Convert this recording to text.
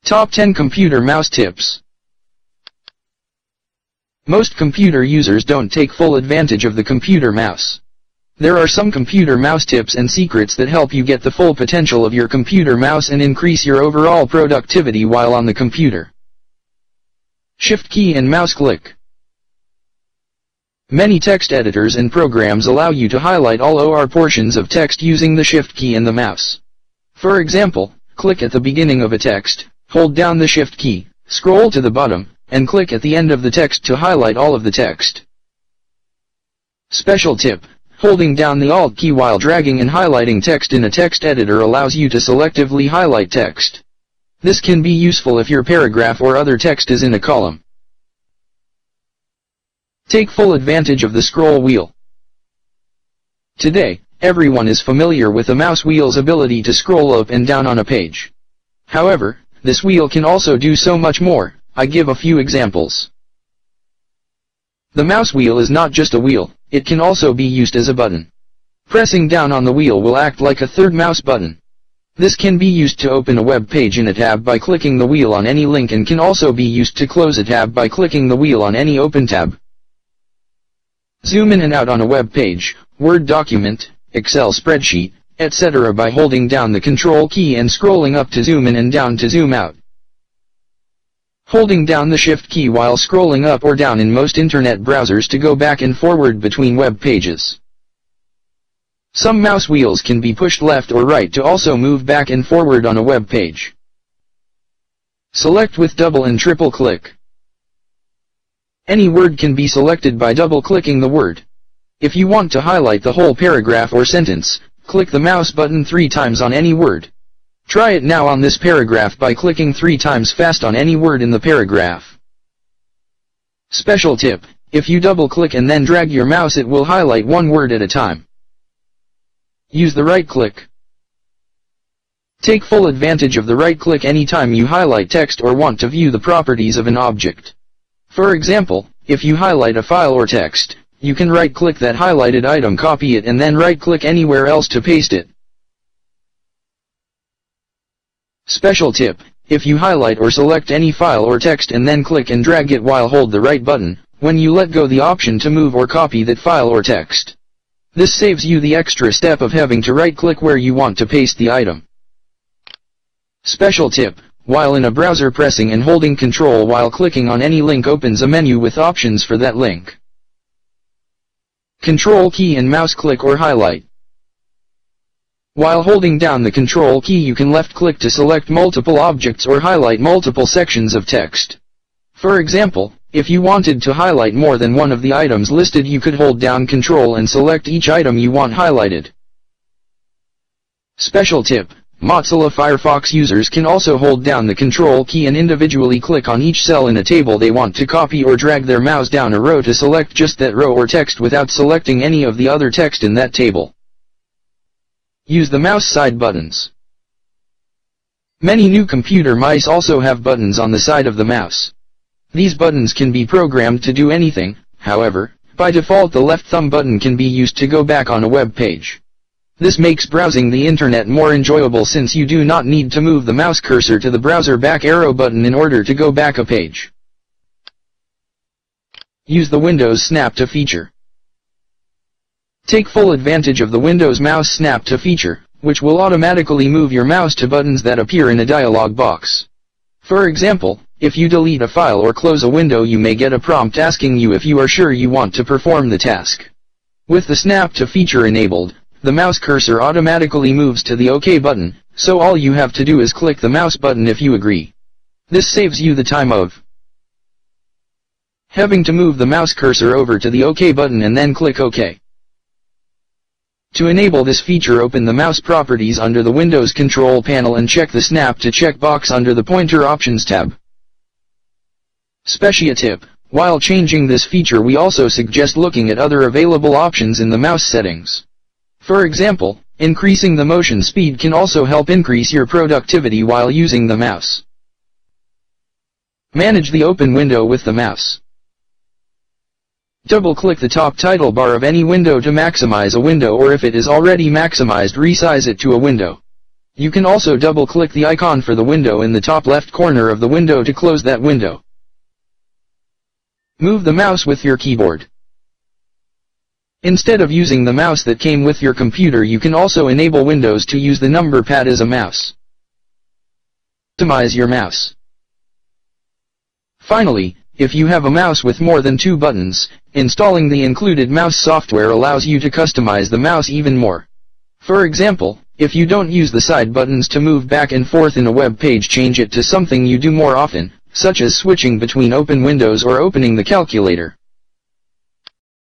Top 10 Computer Mouse Tips. Most computer users don't take full advantage of the computer mouse. There are some computer mouse tips and secrets that help you get the full potential of your computer mouse and increase your overall productivity while on the computer. Shift key and mouse click. Many text editors and programs allow you to highlight all OR portions of text using the Shift key and the mouse. For example, click at the beginning of a text, hold down the Shift key, scroll to the bottom, and click at the end of the text to highlight all of the text. Special tip: holding down the Alt key while dragging and highlighting text in a text editor allows you to selectively highlight text. This can be useful if your paragraph or other text is in a column. Take full advantage of the scroll wheel. Today, everyone is familiar with the mouse wheel's ability to scroll up and down on a page. However, this wheel can also do so much more. I give a few examples. The mouse wheel is not just a wheel, it can also be used as a button. Pressing down on the wheel will act like a third mouse button. This can be used to open a web page in a tab by clicking the wheel on any link and can also be used to close a tab by clicking the wheel on any open tab. Zoom in and out on a web page, Word document, Excel spreadsheet, etc. by holding down the Control key and scrolling up to zoom in and down to zoom out. Holding down the Shift key while scrolling up or down in most internet browsers to go back and forward between web pages. Some mouse wheels can be pushed left or right to also move back and forward on a web page. Select with double and triple click. Any word can be selected by double-clicking the word. If you want to highlight the whole paragraph or sentence, click the mouse button 3 times on any word. Try it now on this paragraph by clicking 3 times fast on any word in the paragraph. Special tip: if you double-click and then drag your mouse, it will highlight one word at a time. Use the right click. Take full advantage of the right click anytime you highlight text or want to view the properties of an object. For example, if you highlight a file or text, you can right-click that highlighted item, copy it, and then right-click anywhere else to paste it. Special tip: if you highlight or select any file or text and then click and drag it while hold the right button, when you let go the option to move or copy that file or text. This saves you the extra step of having to right-click where you want to paste the item. Special tip: while in a browser, pressing and holding Control while clicking on any link opens a menu with options for that link. Control key and mouse click or highlight. While holding down the Control key, you can left-click to select multiple objects or highlight multiple sections of text. For example, if you wanted to highlight more than one of the items listed, you could hold down Control and select each item you want highlighted. Special tip: Mozilla Firefox users can also hold down the Control key and individually click on each cell in a table they want to copy, or drag their mouse down a row to select just that row or text without selecting any of the other text in that table. Use the mouse side buttons. Many new computer mice also have buttons on the side of the mouse. These buttons can be programmed to do anything. However, by default the left thumb button can be used to go back on a web page. This makes browsing the internet more enjoyable since you do not need to move the mouse cursor to the browser back arrow button in order to go back a page. Use the Windows Snap to feature. Take full advantage of the Windows Mouse Snap to feature, which will automatically move your mouse to buttons that appear in a dialog box. For example, if you delete a file or close a window, you may get a prompt asking you if you are sure you want to perform the task. With the Snap to feature enabled, the mouse cursor automatically moves to the OK button, so all you have to do is click the mouse button if you agree. This saves you the time of having to move the mouse cursor over to the OK button and then click OK. To enable this feature, open the mouse properties under the Windows control panel and check the Snap to checkbox under the Pointer Options tab. Special tip: while changing this feature, we also suggest looking at other available options in the mouse settings. For example, increasing the motion speed can also help increase your productivity while using the mouse. Manage the open window with the mouse. Double-click the top title bar of any window to maximize a window, or if it is already maximized, resize it to a window. You can also double-click the icon for the window in the top left corner of the window to close that window. Move the mouse with your keyboard. Instead of using the mouse that came with your computer, you can also enable Windows to use the number pad as a mouse. Customize your mouse. Finally, if you have a mouse with more than 2 buttons, installing the included mouse software allows you to customize the mouse even more. For example, if you don't use the side buttons to move back and forth in a web page, change it to something you do more often, such as switching between open windows or opening the calculator.